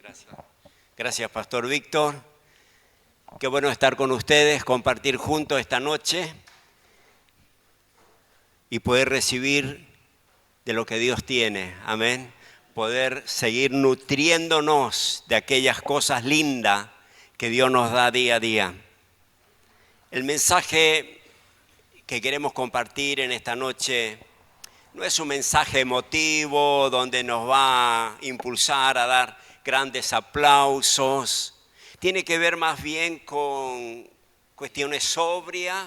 Gracias. Gracias, Pastor Víctor. Qué bueno estar con ustedes, compartir juntos esta noche y poder recibir de lo que Dios tiene. Amén. Poder seguir nutriéndonos de aquellas cosas lindas que Dios nos da día a día. El mensaje que queremos compartir en esta noche no es un mensaje emotivo donde nos va a impulsar a dar grandes aplausos. Tiene que ver más bien con cuestiones sobrias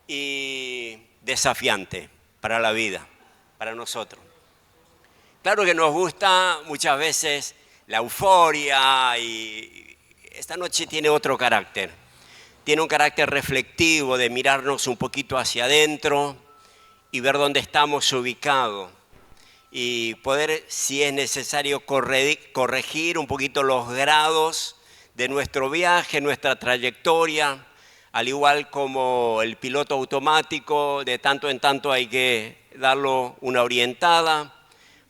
y desafiantes para la vida, para nosotros. Claro que nos gusta muchas veces la euforia y esta noche tiene otro carácter. Tiene un carácter reflectivo de mirarnos un poquito hacia adentro y ver dónde estamos ubicados y poder, si es necesario, corregir un poquito los grados de nuestro viaje, nuestra trayectoria, al igual como el piloto automático, de tanto en tanto hay que darlo una orientada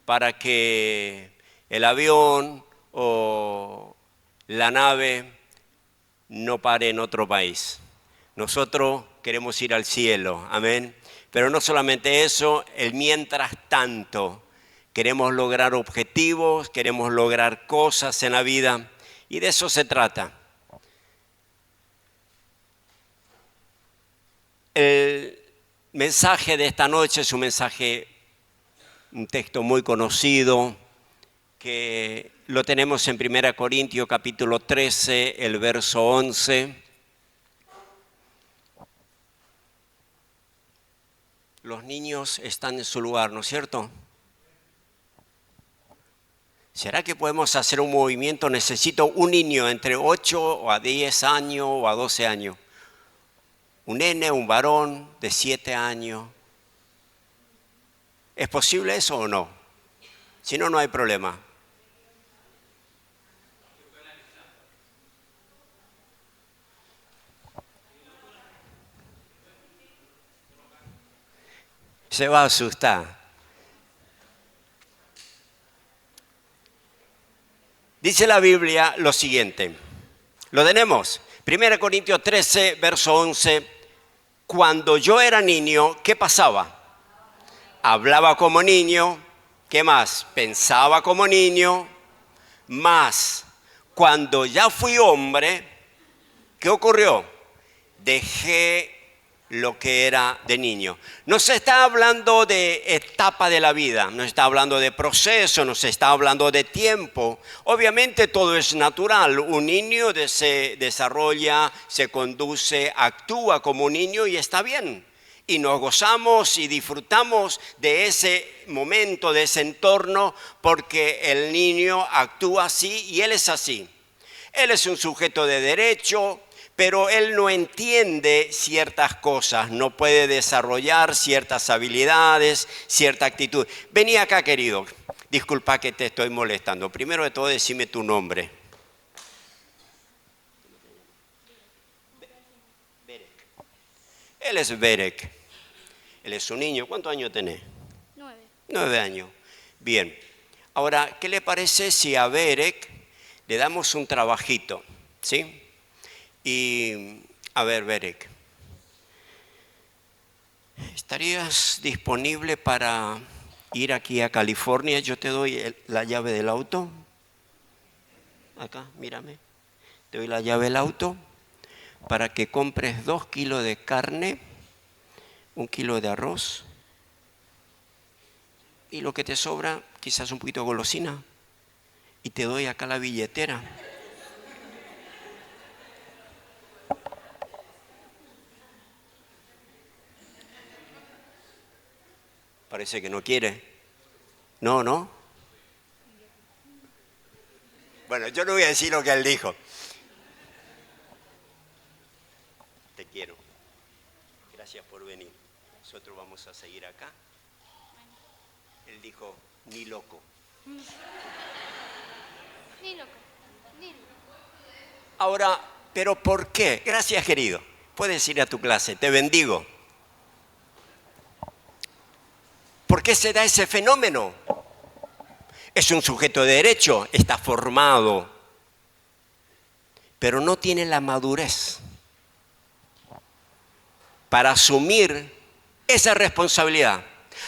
para que el avión o la nave no pare en otro país. Nosotros queremos ir al cielo, amén. Pero no solamente eso, el mientras tanto, queremos lograr objetivos, queremos lograr cosas en la vida y de eso se trata. El mensaje de esta noche es un mensaje, un texto muy conocido, que lo tenemos en 1 Corintios capítulo 13, el verso 11. Los niños están en su lugar, ¿no es cierto? ¿Será que podemos hacer un movimiento? Necesito un niño entre 8 o a 10 años o a 12 años. Un nene, un varón de 7 años. ¿Es posible eso o no? Si no, no hay problema. Se va a asustar. Dice la Biblia lo siguiente. ¿Lo tenemos? 1 Corintios 13, verso 11. Cuando yo era niño, ¿qué pasaba? Hablaba como niño. ¿Qué más? Pensaba como niño. Más, cuando ya fui hombre, ¿qué ocurrió? Dejé lo que era de niño. No se está hablando de etapa de la vida, no se está hablando de proceso, no se está hablando de tiempo. Obviamente todo es natural. Un niño se desarrolla, se conduce, actúa como un niño y está bien. Y nos gozamos y disfrutamos de ese momento, de ese entorno, porque el niño actúa así y él es así. Él es un sujeto de derecho, pero él no entiende ciertas cosas, no puede desarrollar ciertas habilidades, cierta actitud. Vení acá, querido. Disculpa que te estoy molestando. Primero de todo, decime tu nombre. Berek. Él es Berek. Él es un niño. ¿Cuántos años tenés? 9. 9 años. Bien. Ahora, ¿qué le parece si a Berek le damos un trabajito? ¿Sí? Y, a ver, Berek, ¿estarías disponible para ir aquí a California? Yo te doy la llave del auto. Acá, mírame. Te doy la llave del auto para que compres 2 kilos de carne, 1 kilo de arroz y lo que te sobra, quizás un poquito de golosina. Y te doy acá la billetera. Parece que no quiere. No. Bueno, yo no voy a decir lo que él dijo. Te quiero. Gracias por venir. Nosotros vamos a seguir acá. Él dijo, ni loco. Ni loco. Ni loco. Ahora, ¿pero por qué? Gracias, querido. Puedes ir a tu clase. Te bendigo. ¿Por qué se da ese fenómeno? Es un sujeto de derecho, está formado, pero no tiene la madurez para asumir esa responsabilidad.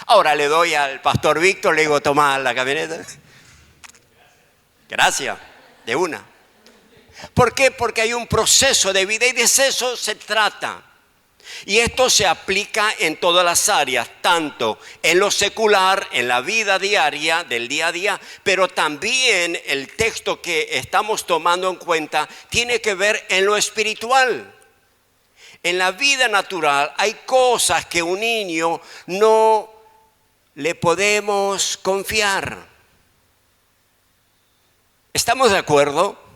Ahora le doy al pastor Víctor, le digo, toma la camioneta. Gracias, de una. ¿Por qué? Porque hay un proceso de vida y de eso se trata. Y esto se aplica en todas las áreas, tanto en lo secular, en la vida diaria, del día a día, pero también el texto que estamos tomando en cuenta tiene que ver en lo espiritual. En la vida natural hay cosas que un niño no le podemos confiar. ¿Estamos de acuerdo?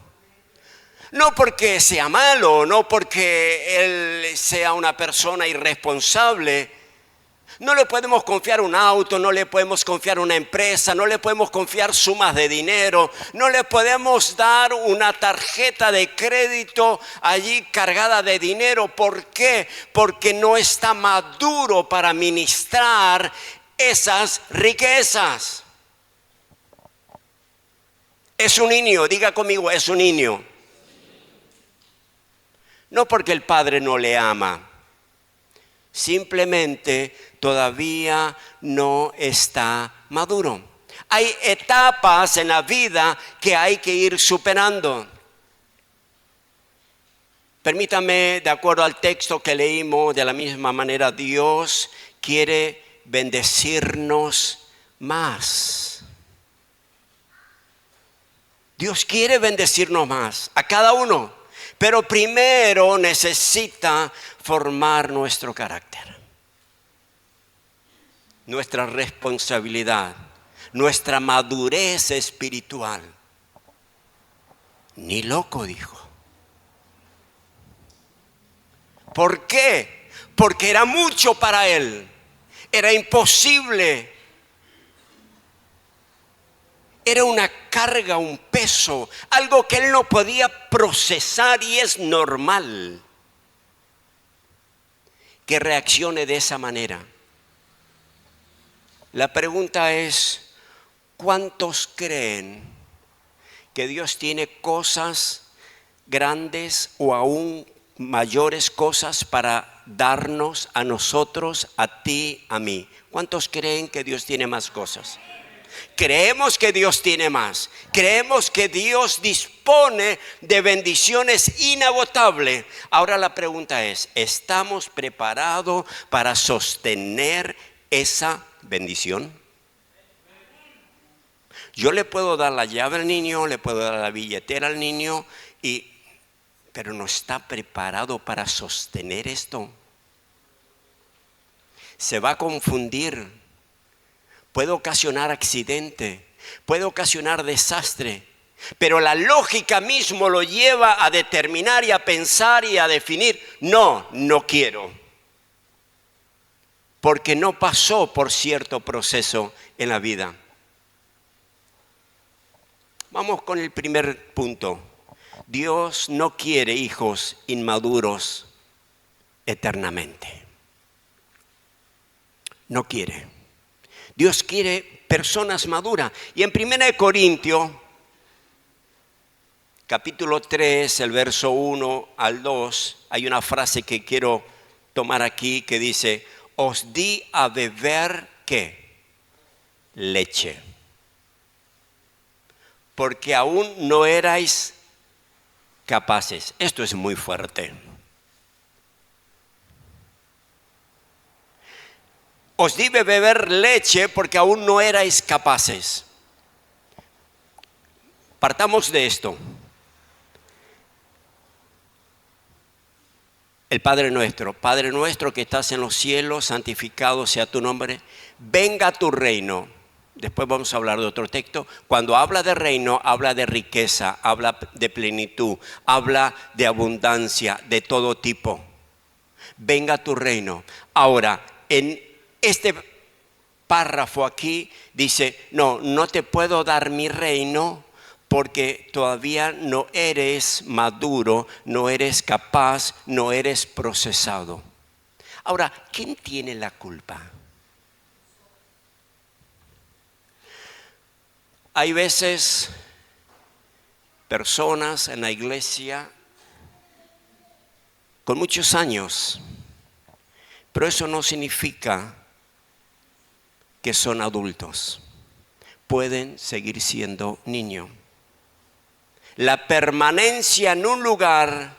No porque sea malo, no porque él sea una persona irresponsable. No le podemos confiar un auto, no le podemos confiar una empresa, no le podemos confiar sumas de dinero, no le podemos dar una tarjeta de crédito allí cargada de dinero. ¿Por qué? Porque no está maduro para administrar esas riquezas. Es un niño, diga conmigo, es un niño. No porque el padre no le ama, simplemente todavía no está maduro. Hay etapas en la vida que hay que ir superando. Permítame, de acuerdo al texto que leímos, de la misma manera, Dios quiere bendecirnos más. Dios quiere bendecirnos más, a cada uno. Pero primero necesita formar nuestro carácter, nuestra responsabilidad, nuestra madurez espiritual. Ni loco, dijo. ¿Por qué? Porque era mucho para él, era imposible. Era una carga, un peso, algo que él no podía procesar y es normal que reaccione de esa manera. La pregunta es, ¿cuántos creen que Dios tiene cosas grandes o aún mayores cosas para darnos a nosotros, a ti, a mí? ¿Cuántos creen que Dios tiene más cosas? Creemos que Dios tiene más. Creemos que Dios dispone de bendiciones inagotables. Ahora la pregunta es, ¿estamos preparados para sostener esa bendición? Yo le puedo dar la llave al niño, le puedo dar la billetera al niño, pero no está preparado para sostener esto. Se va a confundir. Puede ocasionar accidente, puede ocasionar desastre, pero la lógica mismo lo lleva a determinar y a pensar y a definir, no quiero, porque no pasó por cierto proceso en la vida. Vamos con el primer punto. Dios no quiere hijos inmaduros eternamente. No quiere. Dios quiere personas maduras. Y en 1 Corintios, capítulo 3, el verso 1 al 2, hay una frase que quiero tomar aquí que dice, os di a beber, ¿qué? Leche. Porque aún no erais capaces. Esto es muy fuerte. Os di a beber leche porque aún no erais capaces. Partamos de esto. El Padre nuestro que estás en los cielos, santificado sea tu nombre, venga tu reino. Después vamos a hablar de otro texto. Cuando habla de reino, habla de riqueza, habla de plenitud, habla de abundancia, de todo tipo. Venga tu reino. Ahora, en este párrafo aquí dice, no te puedo dar mi reino porque todavía no eres maduro, no eres capaz, no eres procesado. Ahora, ¿quién tiene la culpa? Hay veces personas en la iglesia con muchos años, pero eso no significa que son adultos. Pueden seguir siendo niños. La permanencia en un lugar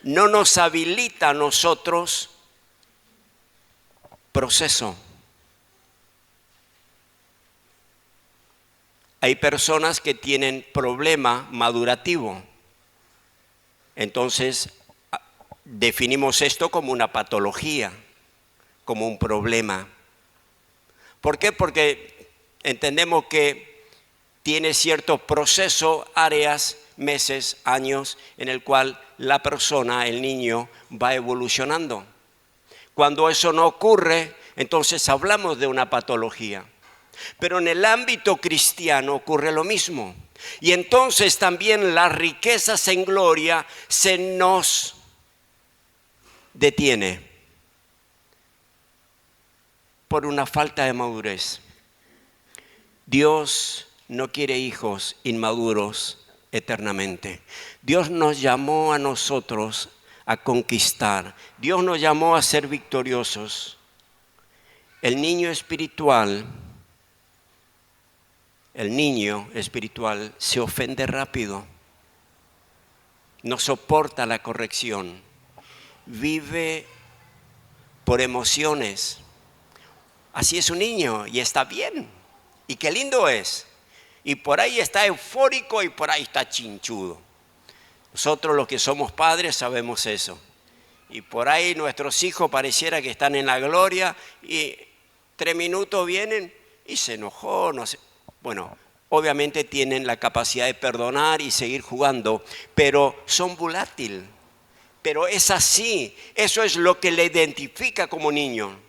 no nos habilita a nosotros proceso. Hay personas que tienen problema madurativo. Entonces, definimos esto como una patología, como un problema. ¿Por qué? Porque entendemos que tiene cierto proceso, áreas, meses, años, en el cual la persona, el niño, va evolucionando. Cuando eso no ocurre, entonces hablamos de una patología. Pero en el ámbito cristiano ocurre lo mismo. Y entonces también las riquezas en gloria se nos detiene por una falta de madurez. Dios no quiere hijos inmaduros eternamente. Dios nos llamó a nosotros a conquistar. Dios nos llamó a ser victoriosos. El niño espiritual se ofende rápido, no soporta la corrección, vive por emociones. Así es un niño y está bien. Y qué lindo es. Y por ahí está eufórico y por ahí está chinchudo. Nosotros los que somos padres sabemos eso. Y por ahí nuestros hijos pareciera que están en la gloria y 3 minutos vienen y se enojó, no sé. Bueno, obviamente tienen la capacidad de perdonar y seguir jugando, pero son volátiles. Pero es así, eso es lo que le identifica como niño.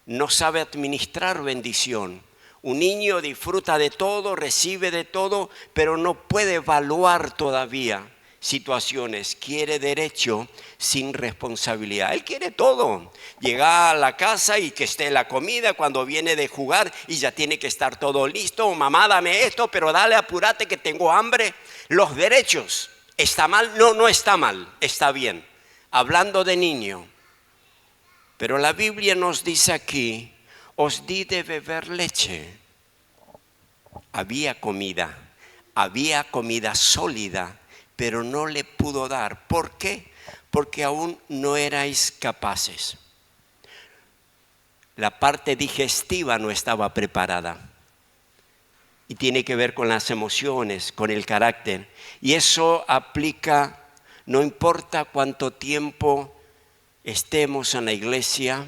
No sabe administrar bendición. Un niño disfruta de todo, recibe de todo, pero no puede evaluar todavía situaciones. Quiere derecho sin responsabilidad. Él quiere todo. Llega a la casa y que esté la comida cuando viene de jugar y ya tiene que estar todo listo. Mamá, dame esto, pero dale, apúrate que tengo hambre. Los derechos. ¿Está mal? No, no está mal, está bien. Hablando de niño. Pero la Biblia nos dice aquí, os di de beber leche. Había comida sólida, pero no le pudo dar. ¿Por qué? Porque aún no erais capaces. La parte digestiva no estaba preparada. Y tiene que ver con las emociones, con el carácter. Y eso aplica, no importa cuánto tiempo estemos en la iglesia,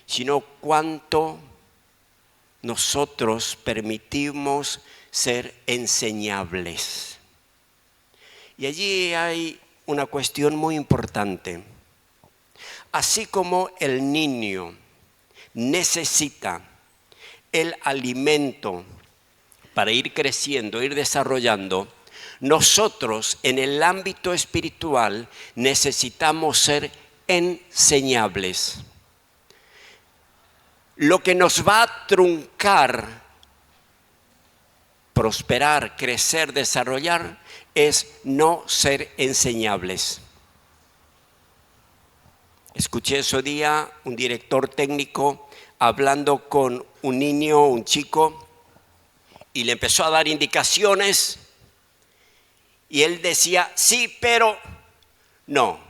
sino cuánto nosotros permitimos ser enseñables. Y allí hay una cuestión muy importante. Así como el niño necesita el alimento para ir creciendo, ir desarrollando, nosotros en el ámbito espiritual necesitamos ser enseñables. Lo que nos va a truncar, prosperar, crecer, desarrollar, es no ser enseñables. Escuché ese día un director técnico hablando con un niño, un chico, y le empezó a dar indicaciones. Y él decía, sí, pero no.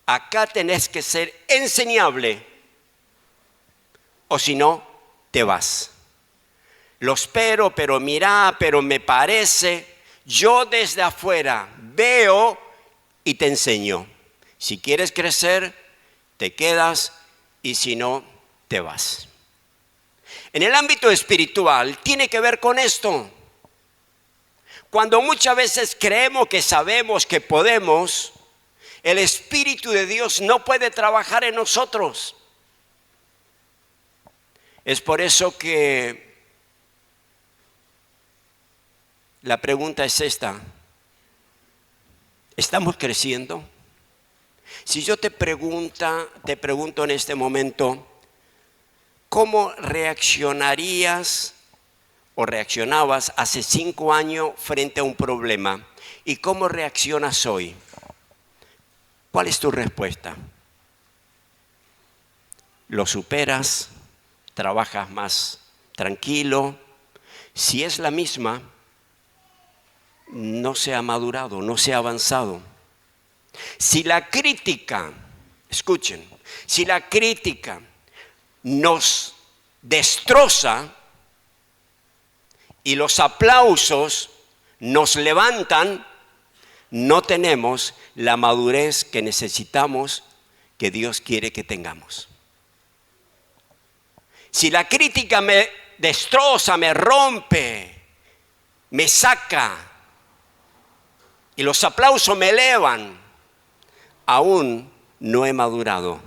Acá tenés que ser enseñable, o si no, te vas. Lo espero, pero mira, pero me parece. Yo desde afuera veo y te enseño. Si quieres crecer, te quedas, y si no, te vas. En el ámbito espiritual tiene que ver con esto. Cuando muchas veces creemos que sabemos, que podemos, el Espíritu de Dios no puede trabajar en nosotros. Es por eso que la pregunta es esta: ¿estamos creciendo? Si yo te pregunto en este momento, ¿cómo reaccionarías o reaccionabas hace 5 años frente a un problema y cómo reaccionas hoy? ¿Cuál es tu respuesta? ¿Lo superas? ¿Trabajas más tranquilo? Si es la misma, no se ha madurado, no se ha avanzado. Si la crítica, escuchen, si la crítica nos destroza y los aplausos nos levantan, no tenemos la madurez que necesitamos, que Dios quiere que tengamos. Si la crítica me destroza, me rompe, me saca y los aplausos me elevan, aún no he madurado.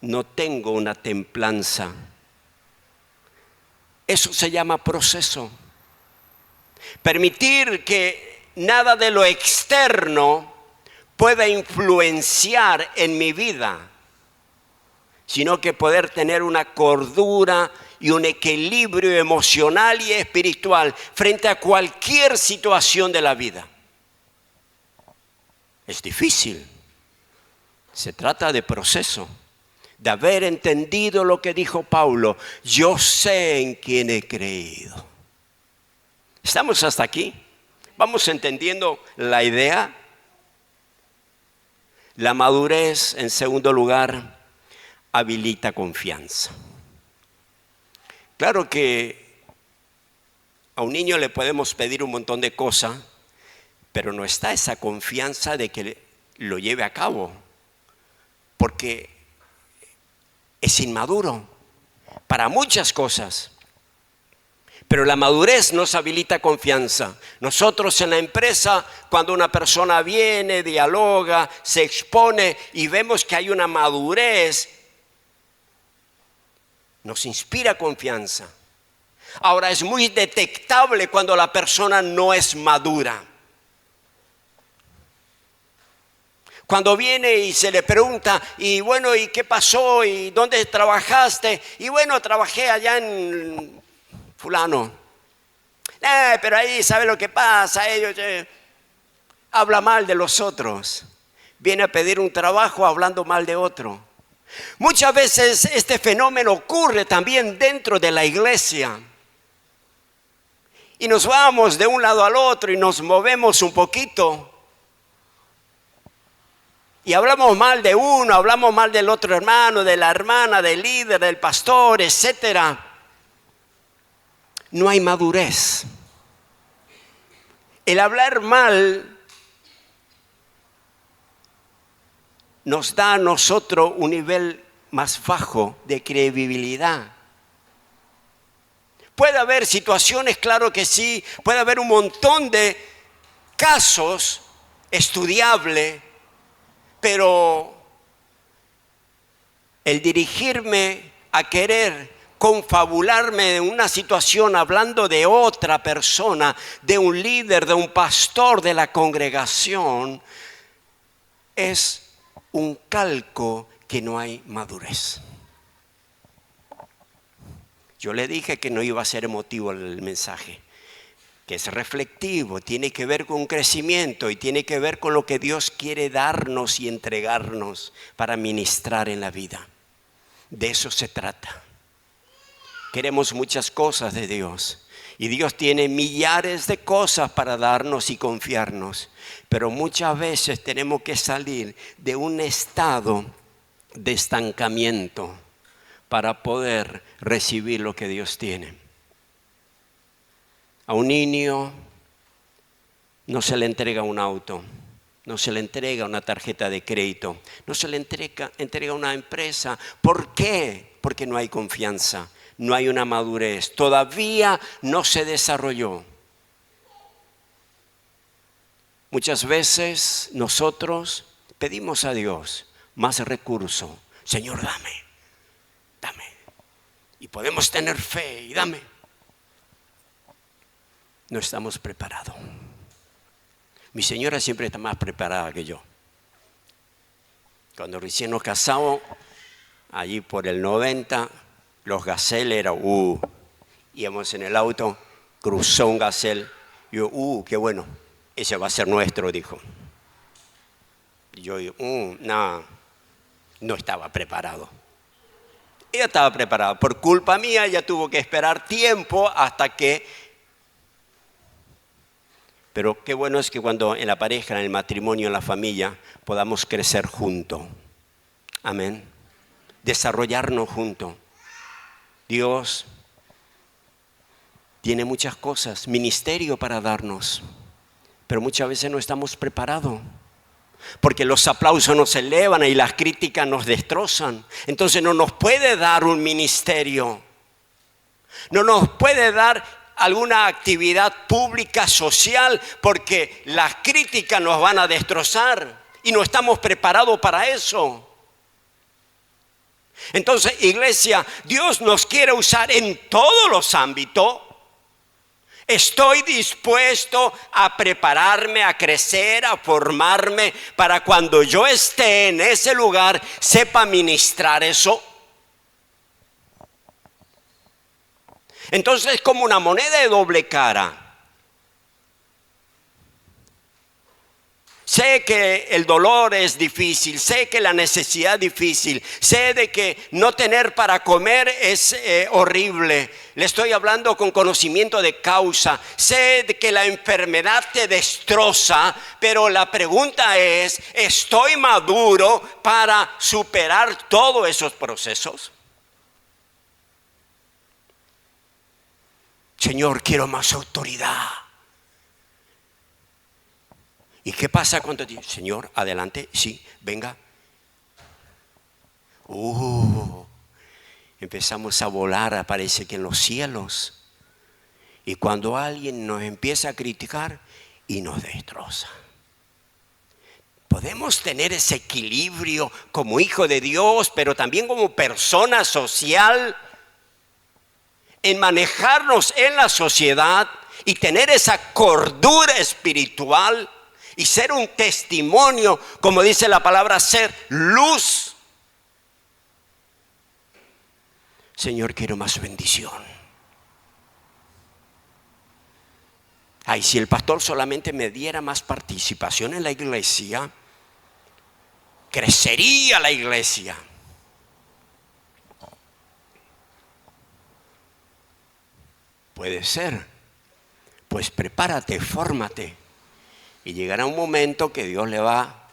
No tengo una templanza. Eso se llama proceso. Permitir que nada de lo externo pueda influenciar en mi vida, sino que poder tener una cordura y un equilibrio emocional y espiritual frente a cualquier situación de la vida. Es difícil. Se trata de proceso, de haber entendido lo que dijo Pablo. Yo sé en quién he creído. ¿Estamos hasta aquí? ¿Vamos entendiendo la idea? La madurez, en segundo lugar, habilita confianza. Claro que a un niño le podemos pedir un montón de cosas, pero no está esa confianza de que lo lleve a cabo, porque es inmaduro para muchas cosas. Pero la madurez nos habilita confianza. Nosotros en la empresa, cuando una persona viene, dialoga, se expone y vemos que hay una madurez, nos inspira confianza. Ahora, es muy detectable cuando la persona no es madura. Cuando viene y se le pregunta, y bueno, ¿y qué pasó? ¿Y dónde trabajaste? Y bueno, trabajé allá en fulano. Pero ahí sabe lo que pasa, ellos habla mal de los otros. Viene a pedir un trabajo hablando mal de otro. Muchas veces este fenómeno ocurre también dentro de la iglesia. Y nos vamos de un lado al otro y nos movemos un poquito. Y hablamos mal de uno, hablamos mal del otro hermano, de la hermana, del líder, del pastor, etcétera. No hay madurez. El hablar mal nos da a nosotros un nivel más bajo de credibilidad. Puede haber situaciones, claro que sí, puede haber un montón de casos estudiables, pero el dirigirme a querer confabularme en una situación hablando de otra persona, de un líder, de un pastor de la congregación, es un calco que no hay madurez. Yo le dije que no iba a ser emotivo el mensaje, que es reflectivo, tiene que ver con crecimiento y tiene que ver con lo que Dios quiere darnos y entregarnos para ministrar en la vida. De eso se trata. Queremos muchas cosas de Dios y Dios tiene millares de cosas para darnos y confiarnos, pero muchas veces tenemos que salir de un estado de estancamiento para poder recibir lo que Dios tiene. A un niño no se le entrega un auto, no se le entrega una tarjeta de crédito, no se le entrega una empresa. ¿Por qué? Porque no hay confianza. No hay una madurez, todavía no se desarrolló. Muchas veces nosotros pedimos a Dios más recursos. Señor, dame. Y podemos tener fe y dame. No estamos preparados. Mi señora siempre está más preparada que yo. Cuando recién nos casamos, allí por el 90, los Gazelle eran Íbamos en el auto, cruzó un Gazelle. Y yo, qué bueno, ese va a ser nuestro, dijo. Y yo, no estaba preparado. Ella estaba preparada. Por culpa mía, ella tuvo que esperar tiempo hasta que... Pero qué bueno es que cuando en la pareja, en el matrimonio, en la familia, podamos crecer juntos. Amén. Desarrollarnos juntos. Dios tiene muchas cosas, ministerio para darnos, pero muchas veces no estamos preparados. Porque los aplausos nos elevan y las críticas nos destrozan. Entonces no nos puede dar un ministerio. No nos puede dar alguna actividad pública, social, porque las críticas nos van a destrozar. Y no estamos preparados para eso. Entonces, iglesia, Dios nos quiere usar en todos los ámbitos. Estoy dispuesto a prepararme, a crecer, a formarme para cuando yo esté en ese lugar sepa ministrar eso. Entonces es como una moneda de doble cara. Sé que el dolor es difícil, sé que la necesidad es difícil, sé de que no tener para comer es horrible. Le estoy hablando con conocimiento de causa. Sé de que la enfermedad te destroza, pero la pregunta es, ¿estoy maduro para superar todos esos procesos? Señor, quiero más autoridad. ¿Y qué pasa cuando dice, Señor, adelante, sí, venga? Empezamos a volar, parece que en los cielos. Y cuando alguien nos empieza a criticar y nos destroza. Podemos tener ese equilibrio como hijo de Dios, pero también como persona social, en manejarnos en la sociedad y tener esa cordura espiritual. Y ser un testimonio, como dice la palabra, ser luz. Señor, quiero más bendición. Ay, si el pastor solamente me diera más participación en la iglesia, crecería la iglesia. Puede ser. Pues prepárate, fórmate. Y llegará un momento que Dios le va a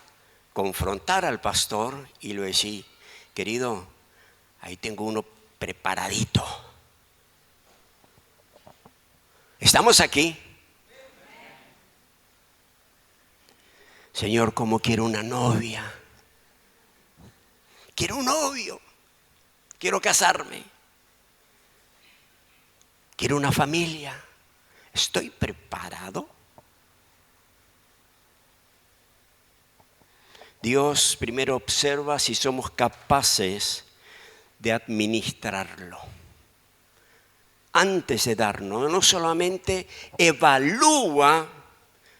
confrontar al pastor y le va a decir, querido, ahí tengo uno preparadito. ¿Estamos aquí? Señor, ¿cómo quiero una novia? Quiero un novio. Quiero casarme. Quiero una familia. ¿Estoy preparado? Dios primero observa si somos capaces de administrarlo. Antes de darnos, no solamente evalúa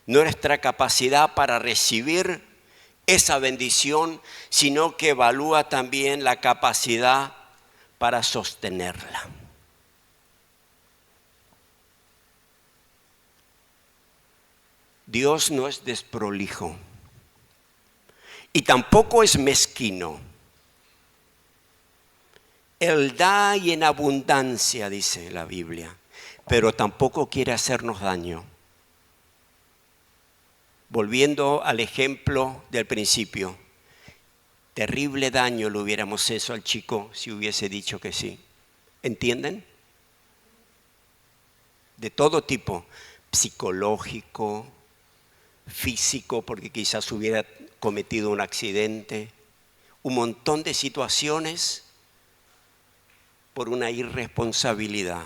nuestra capacidad para recibir esa bendición, sino que evalúa también la capacidad para sostenerla. Dios no es desprolijo. Y tampoco es mezquino. Él da y en abundancia, dice la Biblia, pero tampoco quiere hacernos daño. Volviendo al ejemplo del principio, terrible daño le hubiéramos hecho al chico si hubiese dicho que sí. ¿Entienden? De todo tipo, psicológico, físico, porque quizás hubiera cometido un accidente, un montón de situaciones por una irresponsabilidad.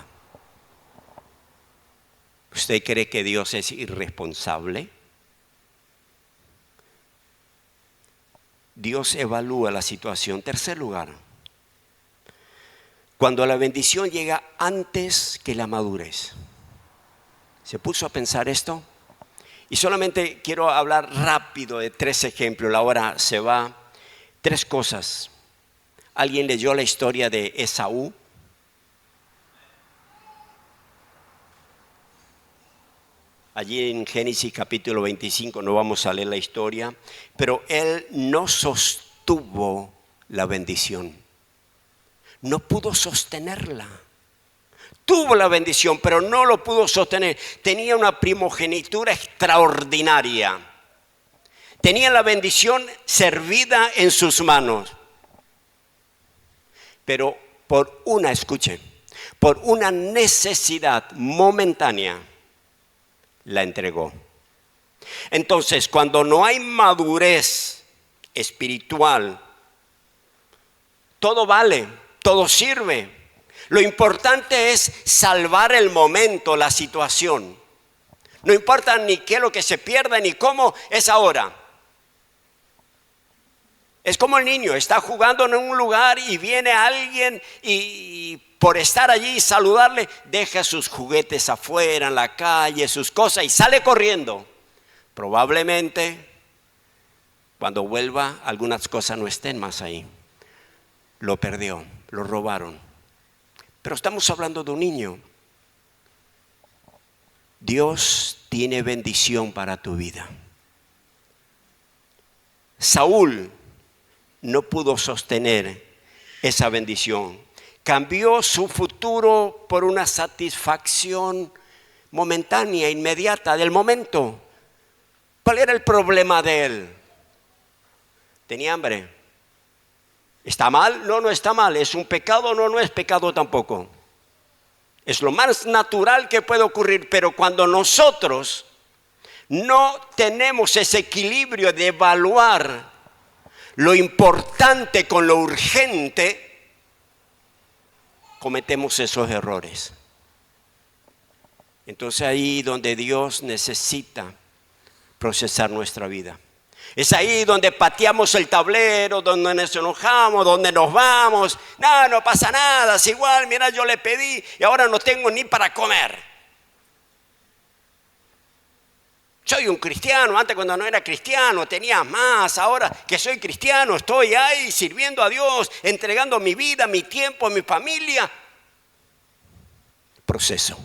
¿Usted cree que Dios es irresponsable? Dios evalúa la situación. Tercer lugar, cuando la bendición llega antes que la madurez. ¿Se puso a pensar esto? Y solamente quiero hablar rápido de 3 ejemplos. La hora se va. 3 cosas. ¿Alguien leyó la historia de Esaú? allí en Génesis capítulo 25, no vamos a leer la historia, pero él no sostuvo la bendición. No pudo sostenerla. Tuvo la bendición, pero no lo pudo sostener. Tenía una primogenitura extraordinaria. Tenía la bendición servida en sus manos. Pero por una necesidad momentánea, la entregó. Entonces, cuando no hay madurez espiritual, todo vale, todo sirve. Lo importante es salvar el momento, la situación. No importa ni qué es lo que se pierda, ni cómo, es ahora. Es como el niño, está jugando en un lugar y viene alguien y por estar allí y saludarle, deja sus juguetes afuera, en la calle, sus cosas y sale corriendo. Probablemente cuando vuelva algunas cosas no estén más ahí. Lo perdió, lo robaron. Pero estamos hablando de un niño. Dios tiene bendición para tu vida. Saúl no pudo sostener esa bendición. Cambió su futuro por una satisfacción momentánea, inmediata, del momento. ¿Cuál era el problema de él? Tenía hambre. ¿Está mal? No, no está mal. ¿Es un pecado? No, no es pecado tampoco. Es lo más natural que puede ocurrir, pero cuando nosotros no tenemos ese equilibrio de evaluar lo importante con lo urgente, cometemos esos errores. Entonces ahí donde Dios necesita procesar nuestra vida. Es ahí donde pateamos el tablero, donde nos enojamos, donde nos vamos. No, no pasa nada, es igual, mira, yo le pedí y ahora no tengo ni para comer. Soy un cristiano, antes cuando no era cristiano tenía más, ahora que soy cristiano estoy ahí sirviendo a Dios, entregando mi vida, mi tiempo, mi familia. Proceso.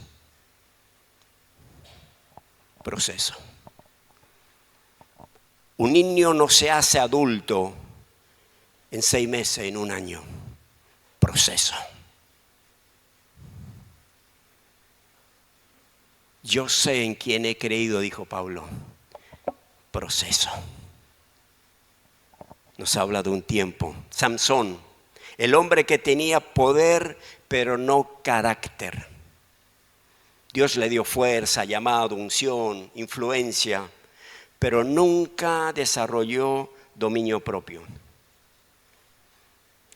Un niño no se hace adulto en 6 meses, en un año. Proceso. Yo sé en quién he creído, dijo Pablo. Proceso. Nos habla de un tiempo. Samson, el hombre que tenía poder, pero no carácter. Dios le dio fuerza, llamado, unción, influencia, pero nunca desarrolló dominio propio.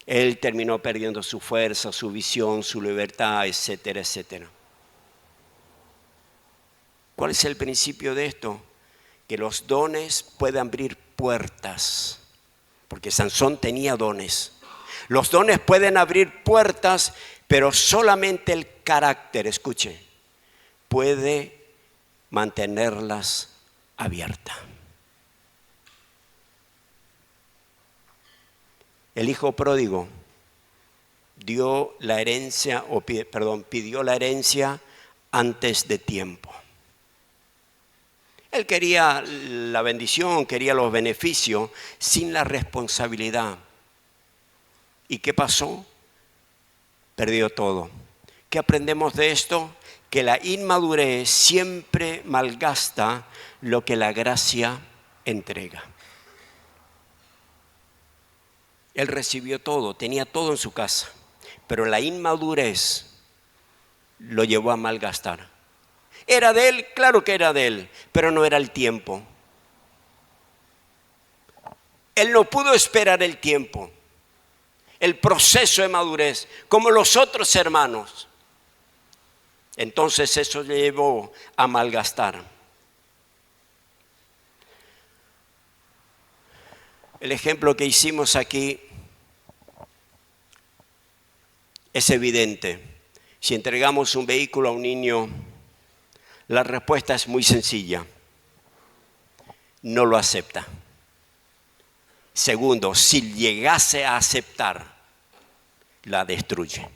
Él terminó perdiendo su fuerza, su visión, su libertad, etcétera, etcétera. ¿Cuál es el principio de esto? Que los dones pueden abrir puertas, porque Sansón tenía dones. Los dones pueden abrir puertas, pero solamente el carácter, escuche, puede mantenerlas abiertas. El hijo pródigo pidió la herencia antes de tiempo. Él quería la bendición, quería los beneficios, sin la responsabilidad. ¿Y qué pasó? Perdió todo. ¿Qué aprendemos de esto? Que la inmadurez siempre malgasta lo que la gracia entrega. Él recibió todo, tenía todo en su casa, pero la inmadurez lo llevó a malgastar. ¿Era de él? Claro que era de él, pero no era el tiempo. Él no pudo esperar el tiempo, el proceso de madurez, como los otros hermanos. Entonces eso le llevó a malgastar. El ejemplo que hicimos aquí es evidente. Si entregamos un vehículo a un niño, la respuesta es muy sencilla. No lo acepta. Segundo, si llegase a aceptar, la destruye.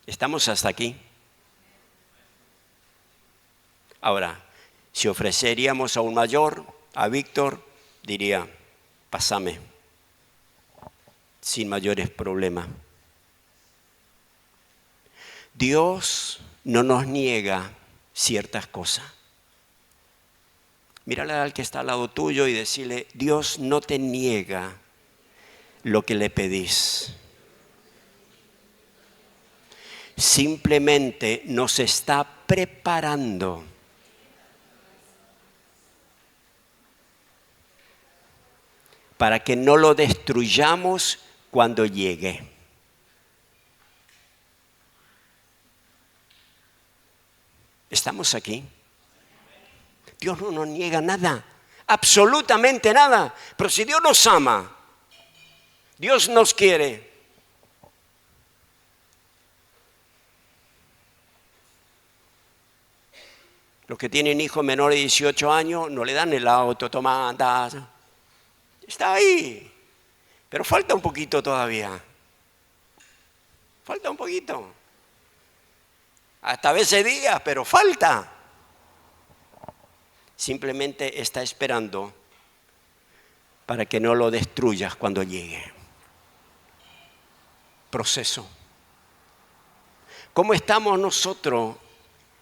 ¿Estamos hasta aquí? Ahora, si ofreceríamos a un mayor, a Víctor, diría, pásame, sin mayores problemas. Dios no nos niega ciertas cosas. Mírale al que está al lado tuyo y decirle, Dios no te niega lo que le pedís. Simplemente nos está preparando para que no lo destruyamos cuando llegue. ¿Estamos aquí? Dios no nos niega nada, absolutamente nada. Pero si Dios nos ama, Dios nos quiere. Los que tienen hijos menores de 18 años no le dan el auto, toma, anda. Está ahí, pero falta un poquito todavía. Falta un poquito. Hasta a veces días, pero falta. Simplemente está esperando para que no lo destruyas cuando llegue. Proceso. ¿Cómo estamos nosotros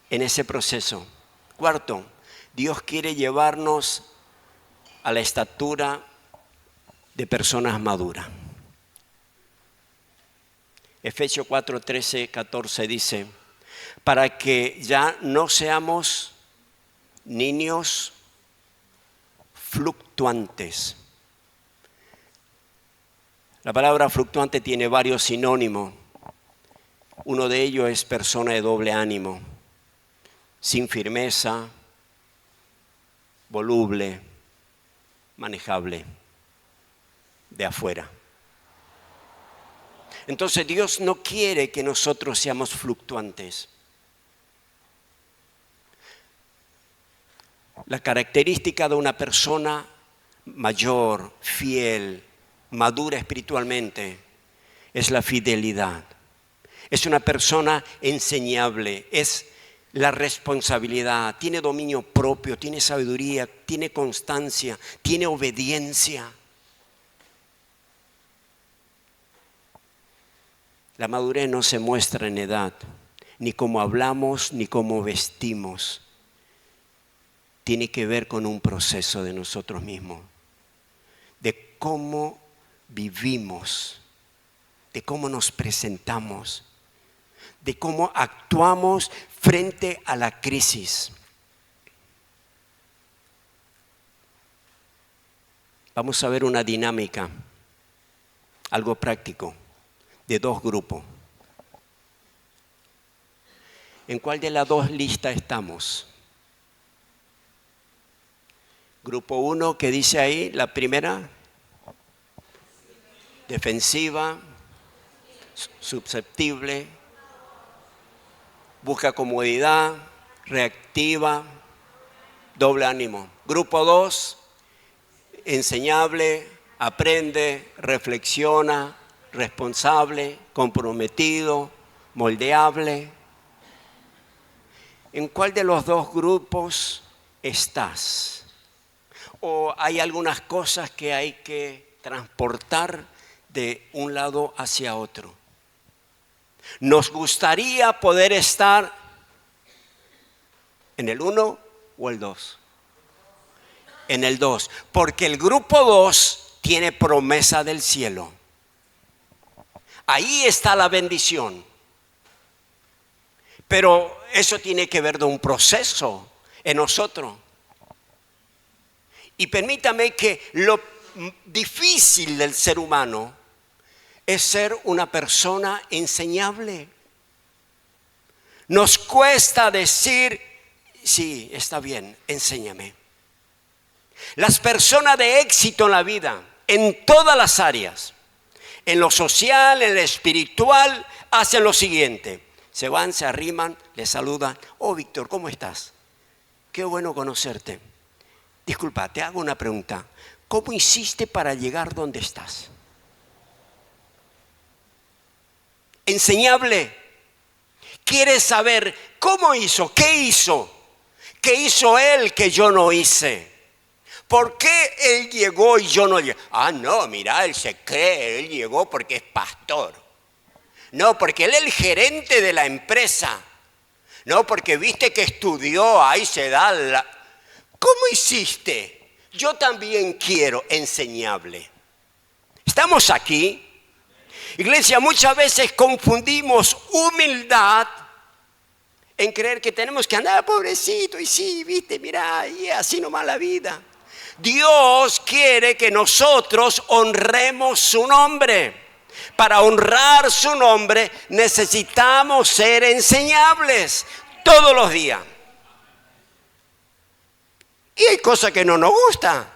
en ese proceso? Cuarto, Dios quiere llevarnos a la estatura de personas maduras. Efesios 4, 13, 14 dice, para que ya no seamos niños fluctuantes. La palabra fluctuante tiene varios sinónimos. Uno de ellos es persona de doble ánimo, sin firmeza, voluble, manejable, de afuera. Entonces Dios no quiere que nosotros seamos fluctuantes. La característica de una persona mayor, fiel, madura espiritualmente, es la fidelidad. Es una persona enseñable, es la responsabilidad, tiene dominio propio, tiene sabiduría, tiene constancia, tiene obediencia. La madurez no se muestra en edad, ni cómo hablamos, ni cómo vestimos. Tiene que ver con un proceso de nosotros mismos, de cómo vivimos, de cómo nos presentamos, de cómo actuamos frente a la crisis. Vamos a ver una dinámica, algo práctico, de dos grupos. ¿En cuál de las dos listas estamos? Grupo 1, que dice ahí, la primera, defensiva, susceptible, busca comodidad, reactiva, doble ánimo. Grupo 2, enseñable, aprende, reflexiona, responsable, comprometido, moldeable. ¿En cuál de los dos grupos estás? ¿O hay algunas cosas que hay que transportar de un lado hacia otro? Nos gustaría poder estar en el 1 o el 2. En el 2, porque el grupo 2 tiene promesa del cielo. Ahí está la bendición. Pero eso tiene que ver de un proceso en nosotros. Y permítame que lo difícil del ser humano es ser una persona enseñable. Nos cuesta decir, sí, está bien, enséñame. Las personas de éxito en la vida, en todas las áreas, en lo social, en lo espiritual, hacen lo siguiente. Se van, se arriman, le saludan. Oh, Víctor, ¿cómo estás? Qué bueno conocerte. Disculpa, te hago una pregunta. ¿Cómo hiciste para llegar donde estás? Enseñable. ¿Quieres saber cómo hizo? ¿Qué hizo? ¿Qué hizo Él que yo no hice? ¿Por qué Él llegó y yo no llegué? Ah, no, mira, Él se cree, Él llegó porque es pastor. No, porque Él es el gerente de la empresa. No, porque viste que estudió, ahí se da la... ¿Cómo hiciste? Yo también quiero enseñarle. Estamos aquí. Iglesia, muchas veces confundimos humildad en creer que tenemos que andar pobrecito y sí, viste, mira, y así nomás la vida. Dios quiere que nosotros honremos su nombre. Para honrar su nombre necesitamos ser enseñables todos los días. Y hay cosas que no nos gustan.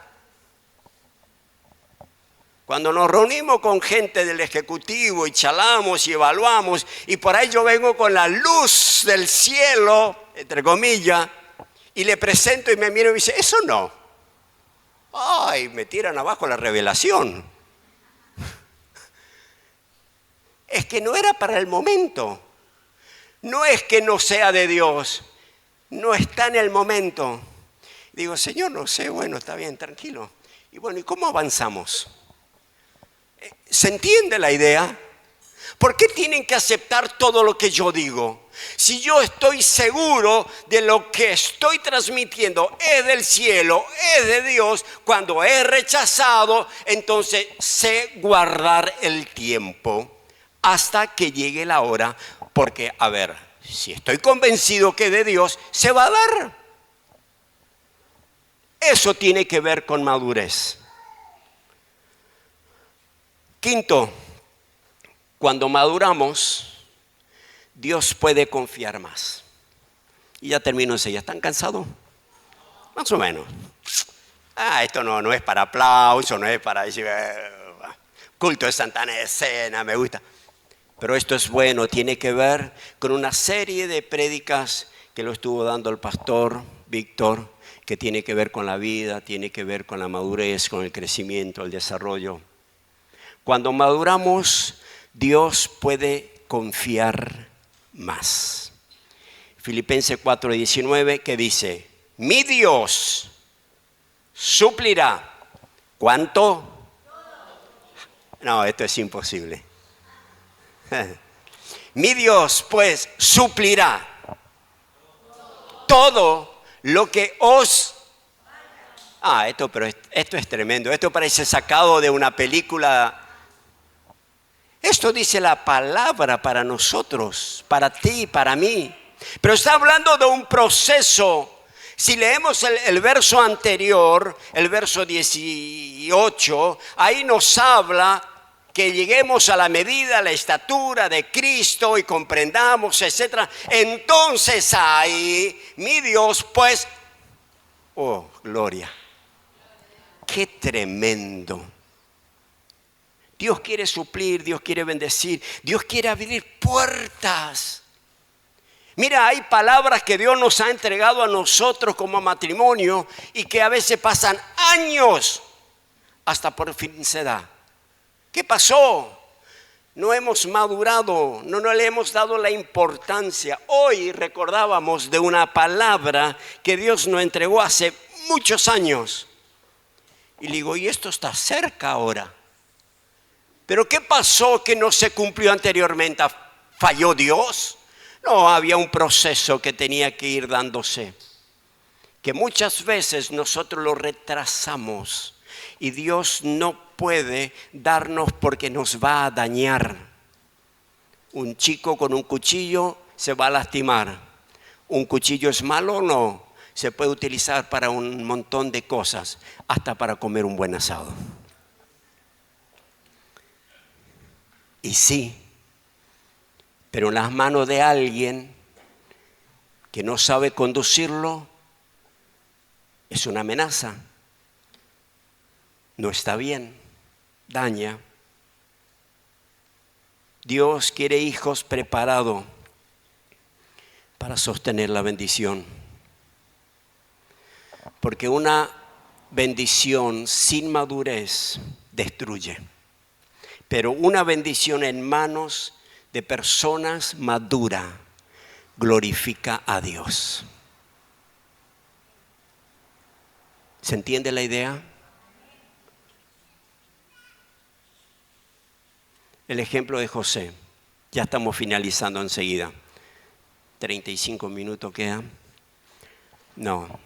Cuando nos reunimos con gente del ejecutivo y charlamos y evaluamos, y por ahí yo vengo con la luz del cielo, entre comillas, y le presento y me miro y me dice, eso no. Ay, me tiran abajo la revelación. Es que no era para el momento. No es que no sea de Dios, no está en el momento. Digo, Señor, no sé, bueno, está bien, tranquilo. Y bueno, ¿y cómo avanzamos? ¿Se entiende la idea? ¿Por qué tienen que aceptar todo lo que yo digo? Si yo estoy seguro de lo que estoy transmitiendo es del cielo, es de Dios, cuando es rechazado, entonces sé guardar el tiempo hasta que llegue la hora. Porque, a ver, si estoy convencido que es de Dios, se va a dar. Eso tiene que ver con madurez. Quinto, cuando maduramos, Dios puede confiar más. Y ya termino enseguida. ¿Están cansados? Más o menos. Esto no es para aplauso, no es para decir culto de Santana Escena, me gusta. Pero esto es bueno, tiene que ver con una serie de prédicas que lo estuvo dando el pastor Víctor, que tiene que ver con la vida, tiene que ver con la madurez, con el crecimiento, el desarrollo. Cuando maduramos, Dios puede confiar más. Filipenses 4:19, que dice, mi Dios suplirá. ¿Cuánto? No, esto es imposible. Mi Dios, pues, suplirá todo lo que os... esto es tremendo. Esto parece sacado de una película. Esto dice la palabra para nosotros, para ti, para mí. Pero está hablando de un proceso. Si leemos el verso anterior, el verso 18, ahí nos habla que lleguemos a la medida, a la estatura de Cristo y comprendamos, etc. Entonces ahí, mi Dios, pues, oh, gloria. Qué tremendo. Dios quiere suplir, Dios quiere bendecir, Dios quiere abrir puertas. Mira, hay palabras que Dios nos ha entregado a nosotros como matrimonio y que a veces pasan años hasta por fin se da. ¿Qué pasó? No hemos madurado, no le hemos dado la importancia. Hoy recordábamos de una palabra que Dios nos entregó hace muchos años. Y le digo, y esto está cerca ahora. ¿Pero qué pasó que no se cumplió anteriormente? ¿Falló Dios? No, había un proceso que tenía que ir dándose. Que muchas veces nosotros lo retrasamos. Y Dios no puede darnos porque nos va a dañar. Un chico con un cuchillo se va a lastimar. ¿Un cuchillo es malo o no? Se puede utilizar para un montón de cosas, hasta para comer un buen asado. Y sí, pero en las manos de alguien que no sabe conducirlo, es una amenaza. No está bien, daña. Dios quiere hijos preparados para sostener la bendición. Porque una bendición sin madurez destruye. Pero una bendición en manos de personas maduras glorifica a Dios. ¿Se entiende la idea? El ejemplo de José. Ya estamos finalizando enseguida. 35 minutos quedan. No.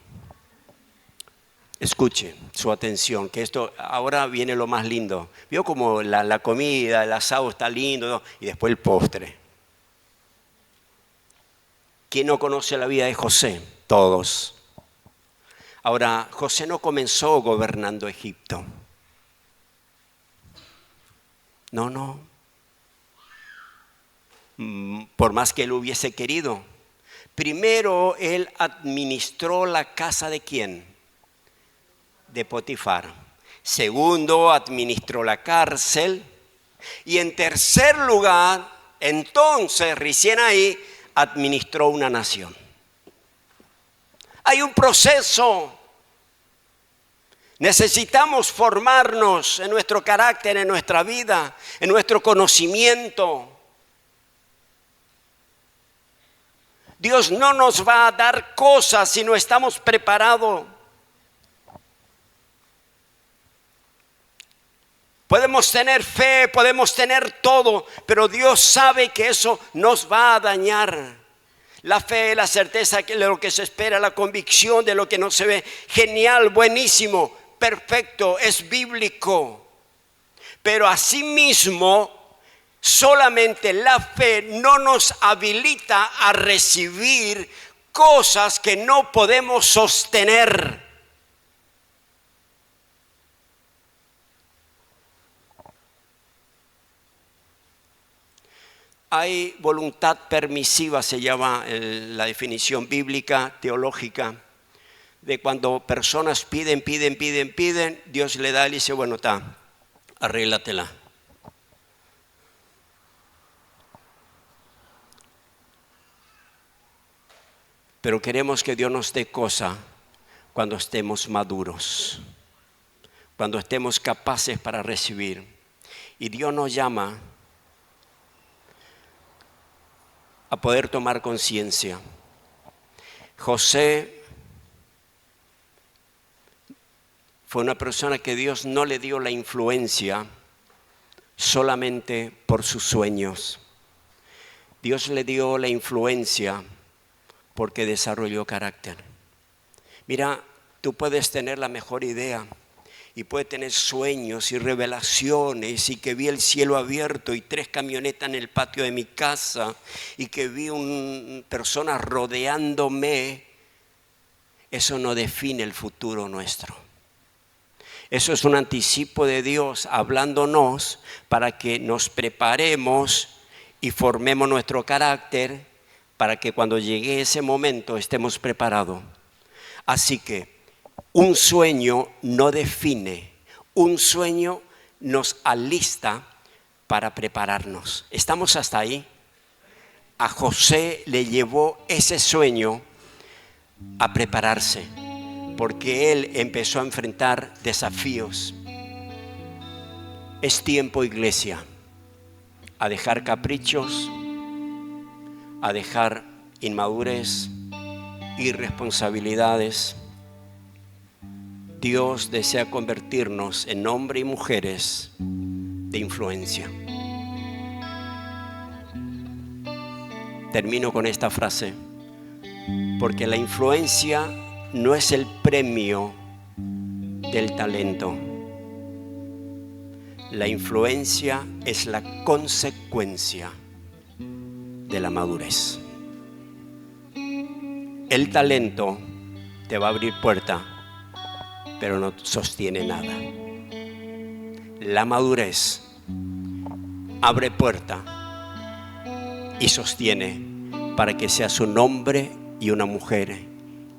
Escuche su atención, que esto ahora viene lo más lindo. Vio como la comida, el asado está lindo, ¿no? Y después el postre. ¿Quién no conoce la vida de José? Todos. Ahora, José no comenzó gobernando Egipto. No. Por más que él hubiese querido. Primero, él administró la casa ¿de quién? De Potifar. Segundo, administró la cárcel. Y en tercer lugar, entonces, recién ahí, administró una nación. Hay un proceso. Necesitamos formarnos en nuestro carácter, en nuestra vida, en nuestro conocimiento. Dios no nos va a dar cosas si no estamos preparados. Podemos tener fe, podemos tener todo, pero Dios sabe que eso nos va a dañar. La fe, la certeza de lo que se espera, la convicción de lo que no se ve. Genial, buenísimo, perfecto, es bíblico. Pero asimismo, solamente la fe no nos habilita a recibir cosas que no podemos sostener. Hay voluntad permisiva, se llama la definición bíblica, teológica, de cuando personas piden, Dios le da y dice, bueno, está, arréglatela. Pero queremos que Dios nos dé cosa cuando estemos maduros, cuando estemos capaces para recibir. Y Dios nos llama a poder tomar conciencia. José fue una persona que Dios no le dio la influencia solamente por sus sueños. Dios le dio la influencia porque desarrolló carácter. Mira, tú puedes tener la mejor idea y puedes tener sueños y revelaciones y que vi el cielo abierto y 3 camionetas en el patio de mi casa y que vi personas rodeándome. Eso no define el futuro nuestro. Eso es un anticipo de Dios hablándonos para que nos preparemos y formemos nuestro carácter para que cuando llegue ese momento estemos preparados. Así que un sueño no define, un sueño nos alista para prepararnos. ¿Estamos hasta ahí? A José le llevó ese sueño a prepararse, porque él empezó a enfrentar desafíos. Es tiempo, iglesia, a dejar caprichos, a dejar inmadurez, irresponsabilidades. Dios desea convertirnos en hombres y mujeres de influencia. Termino con esta frase, porque la influencia no es el premio del talento. La influencia es la consecuencia de la madurez. El talento te va a abrir puerta, pero no sostiene nada. La madurez abre puerta y sostiene para que seas un hombre y una mujer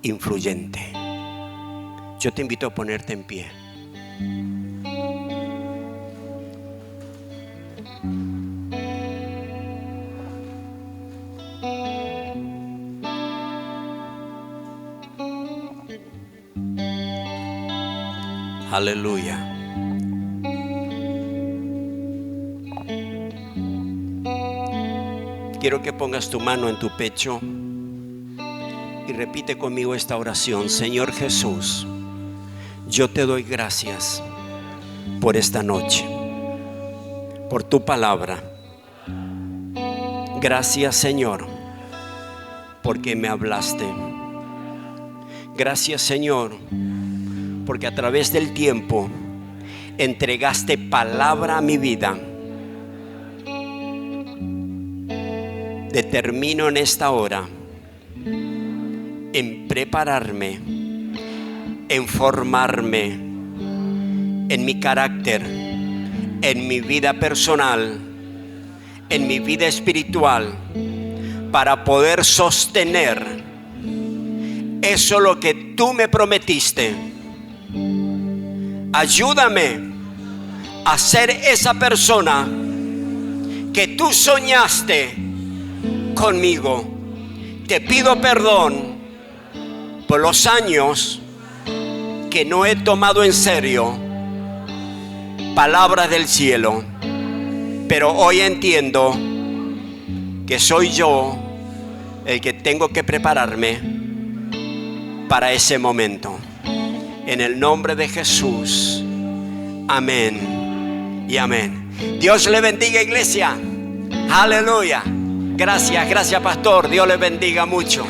influyente. Yo te invito a ponerte en pie. Aleluya. Quiero que pongas tu mano en tu pecho y repite conmigo esta oración. Señor Jesús, yo te doy gracias por esta noche, por tu palabra. Gracias, Señor, porque me hablaste. Gracias, Señor, porque a través del tiempo entregaste palabra a mi vida. Determino en esta hora en prepararme, en formarme en mi carácter, en mi vida personal, en mi vida espiritual, para poder sostener eso lo que tú me prometiste. Ayúdame a ser esa persona que tú soñaste conmigo. Te pido perdón por los años que no he tomado en serio palabras del cielo, pero hoy entiendo que soy yo el que tengo que prepararme para ese momento. En el nombre de Jesús, amén y amén. Dios le bendiga, iglesia. Aleluya. Gracias, pastor. Dios le bendiga mucho.